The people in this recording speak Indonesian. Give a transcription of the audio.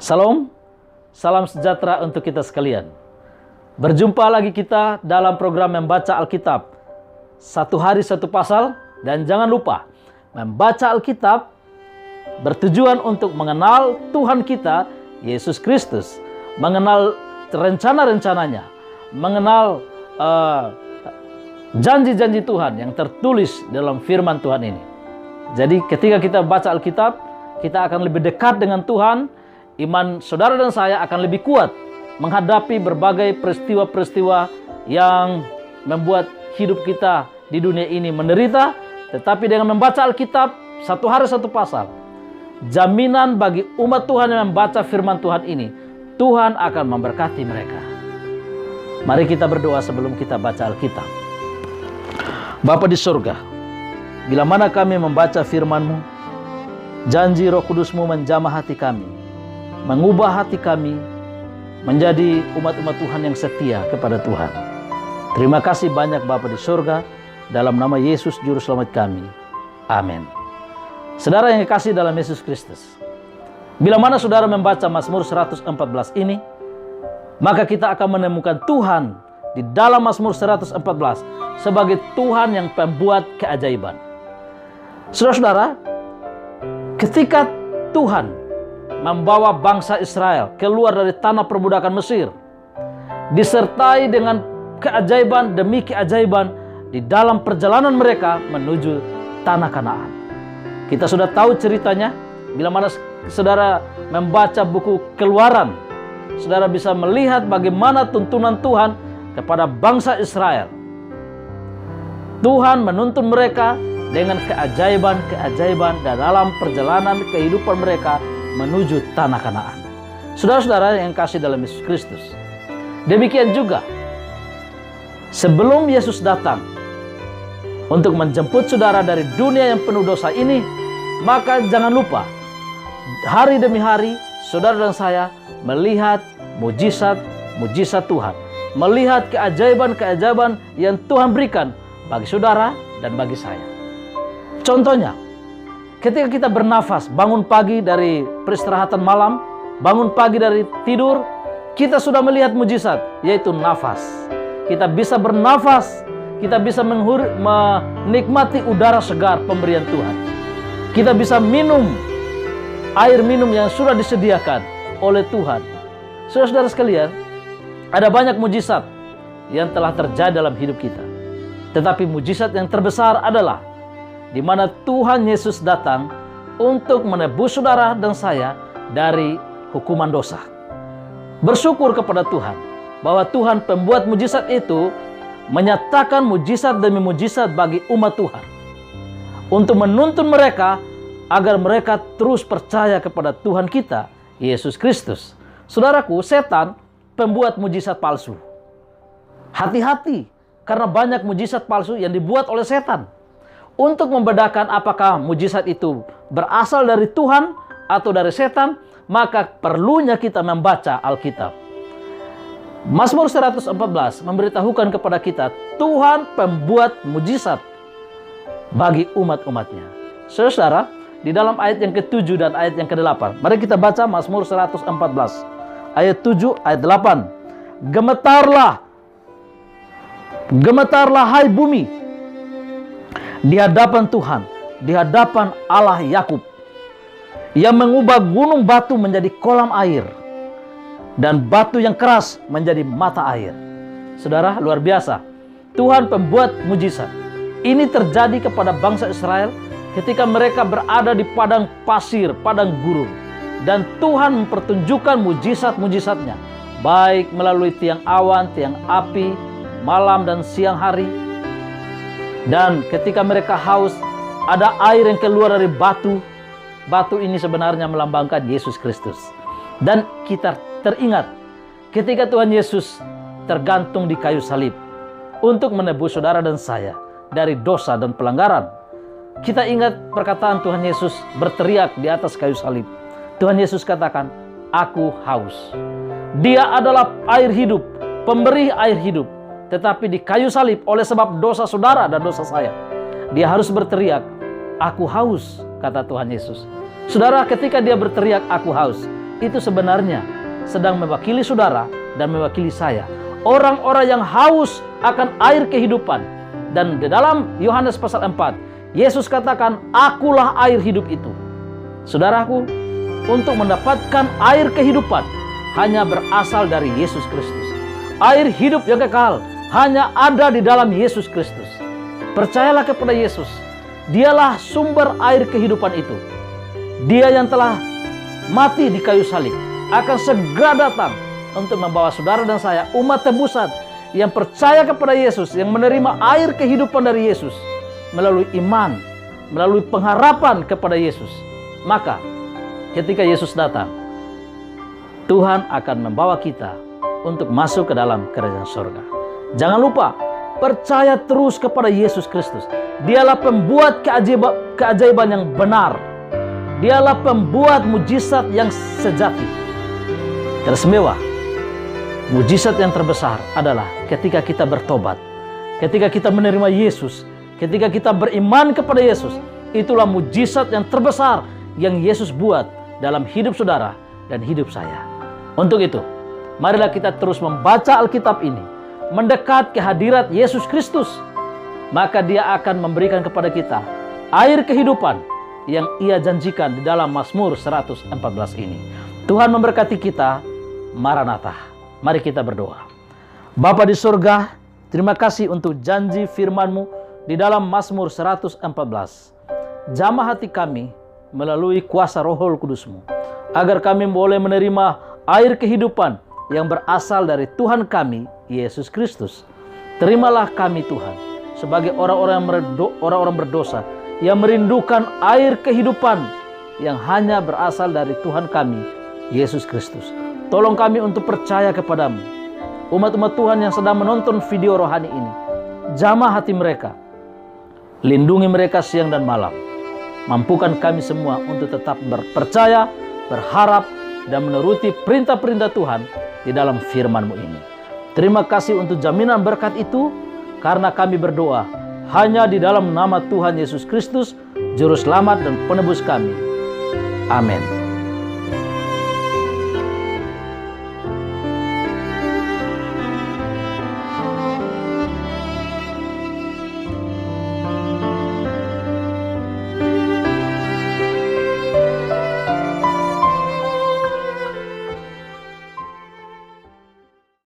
Salam, salam sejahtera untuk kita sekalian. Berjumpa lagi kita dalam program membaca Alkitab. Satu hari satu pasal, dan jangan lupa, membaca Alkitab bertujuan untuk mengenal Tuhan kita, Yesus Kristus. Mengenal rencana-rencananya, mengenal janji-janji Tuhan yang tertulis dalam firman Tuhan ini. Jadi ketika kita baca Alkitab, kita akan lebih dekat dengan Tuhan. Iman saudara dan saya akan lebih kuat menghadapi berbagai peristiwa-peristiwa yang membuat hidup kita di dunia ini menderita. Tetapi dengan membaca Alkitab, satu hari satu pasal, jaminan bagi umat Tuhan yang membaca firman Tuhan ini, Tuhan akan memberkati mereka. Mari kita berdoa sebelum kita baca Alkitab. Bapa di surga, bila mana kami membaca firman-Mu, janji Roh Kudus-Mu menjamah hati kami, mengubah hati kami menjadi umat-umat Tuhan yang setia kepada Tuhan. Terima kasih banyak Bapa di surga, dalam nama Yesus Juru Selamat kami. Amin. Saudara yang dikasihi dalam Yesus Kristus, bila mana saudara membaca Mazmur 114 ini, maka kita akan menemukan Tuhan di dalam Mazmur 114 sebagai Tuhan yang pembuat keajaiban. Saudara-saudara, ketika Tuhan membawa bangsa Israel keluar dari tanah perbudakan Mesir, disertai dengan keajaiban demi keajaiban di dalam perjalanan mereka menuju tanah Kanaan. Kita sudah tahu ceritanya. Bila mana saudara membaca buku Keluaran, saudara bisa melihat bagaimana tuntunan Tuhan kepada bangsa Israel. Tuhan menuntun mereka dengan keajaiban-keajaiban dalam perjalanan kehidupan mereka menuju tanah Kanaan. Saudara-saudara yang kasih dalam Yesus Kristus, demikian juga sebelum Yesus datang untuk menjemput saudara dari dunia yang penuh dosa ini, maka jangan lupa, hari demi hari saudara dan saya melihat mujizat-mujizat Tuhan, melihat keajaiban-keajaiban yang Tuhan berikan bagi saudara dan bagi saya. Contohnya, ketika kita bernafas, bangun pagi dari peristirahatan malam, bangun pagi dari tidur, kita sudah melihat mujizat, yaitu nafas. Kita bisa bernafas, kita bisa menikmati udara segar pemberian Tuhan. Kita bisa minum air minum yang sudah disediakan oleh Tuhan. Saudara-saudara sekalian, ada banyak mujizat yang telah terjadi dalam hidup kita. Tetapi mujizat yang terbesar adalah di mana Tuhan Yesus datang untuk menebus saudara dan saya dari hukuman dosa. Bersyukur kepada Tuhan bahwa Tuhan pembuat mujizat itu menyatakan mujizat demi mujizat bagi umat Tuhan untuk menuntun mereka agar mereka terus percaya kepada Tuhan kita, Yesus Kristus. Saudaraku, setan pembuat mujizat palsu. Hati-hati, karena banyak mujizat palsu yang dibuat oleh setan. Untuk membedakan apakah mujizat itu berasal dari Tuhan atau dari setan, maka perlunya kita membaca Alkitab. Mazmur 114 memberitahukan kepada kita Tuhan pembuat mujizat bagi umat-umatnya. Saudara, di dalam ayat yang ke-7 dan ayat yang ke-8, mari kita baca Mazmur 114 ayat 7, ayat 8. Gemetarlah hai bumi di hadapan Tuhan, di hadapan Allah Yakub, yang mengubah gunung batu menjadi kolam air dan batu yang keras menjadi mata air. Saudara, luar biasa. Tuhan pembuat mujizat. Ini terjadi kepada bangsa Israel ketika mereka berada di padang pasir, padang gurun. Dan Tuhan mempertunjukkan mujizat-mujizatnya, baik melalui tiang awan, tiang api, malam dan siang hari. Dan ketika mereka haus, ada air yang keluar dari batu. Batu ini sebenarnya melambangkan Yesus Kristus. Dan kita teringat ketika Tuhan Yesus tergantung di kayu salib untuk menebus saudara dan saya dari dosa dan pelanggaran. Kita ingat perkataan Tuhan Yesus berteriak di atas kayu salib. Tuhan Yesus katakan, "Aku haus." Dia adalah air hidup, pemberi air hidup. Tetapi di kayu salib oleh sebab dosa saudara dan dosa saya, dia harus berteriak, "Aku haus," kata Tuhan Yesus. Saudara, ketika dia berteriak, "Aku haus," itu sebenarnya sedang mewakili saudara dan mewakili saya. Orang-orang yang haus akan air kehidupan. Dan di dalam Yohanes pasal 4, Yesus katakan, akulah air hidup itu. Saudaraku, untuk mendapatkan air kehidupan hanya berasal dari Yesus Kristus. Air hidup yang kekal hanya ada di dalam Yesus Kristus. Percayalah kepada Yesus. Dialah sumber air kehidupan itu. Dia yang telah mati di kayu salib akan segera datang untuk membawa saudara dan saya, umat tebusan yang percaya kepada Yesus, yang menerima air kehidupan dari Yesus melalui iman, melalui pengharapan kepada Yesus. Maka ketika Yesus datang, Tuhan akan membawa kita untuk masuk ke dalam kerajaan surga. Jangan lupa, percaya terus kepada Yesus Kristus. Dialah pembuat keajaiban yang benar. Dialah pembuat mujizat yang sejati. Tersmewah, mujizat yang terbesar adalah ketika kita bertobat, ketika kita menerima Yesus, ketika kita beriman kepada Yesus. Itulah mujizat yang terbesar yang Yesus buat dalam hidup saudara dan hidup saya. Untuk itu, marilah kita terus membaca Alkitab ini, mendekat ke hadirat Yesus Kristus. Maka Dia akan memberikan kepada kita air kehidupan yang Ia janjikan di dalam Mazmur 114 ini. Tuhan memberkati kita. Maranatha. Mari kita berdoa. Bapa di surga, terima kasih untuk janji firman-Mu di dalam Mazmur 114. Jamah hati kami melalui kuasa Roh Kudus-Mu, agar kami boleh menerima air kehidupan yang berasal dari Tuhan kami, Yesus Kristus. Terimalah kami Tuhan, sebagai orang-orang berdosa yang merindukan air kehidupan yang hanya berasal dari Tuhan kami, Yesus Kristus. Tolong kami untuk percaya kepadamu. Umat-umat Tuhan yang sedang menonton video rohani ini, jamah hati mereka. Lindungi mereka siang dan malam. Mampukan kami semua untuk tetap berpercaya, berharap, dan menuruti perintah-perintah Tuhan di dalam firman-Mu ini. Terima kasih untuk jaminan berkat itu, karena kami berdoa hanya di dalam nama Tuhan Yesus Kristus, Juru Selamat dan Penebus kami. Amin.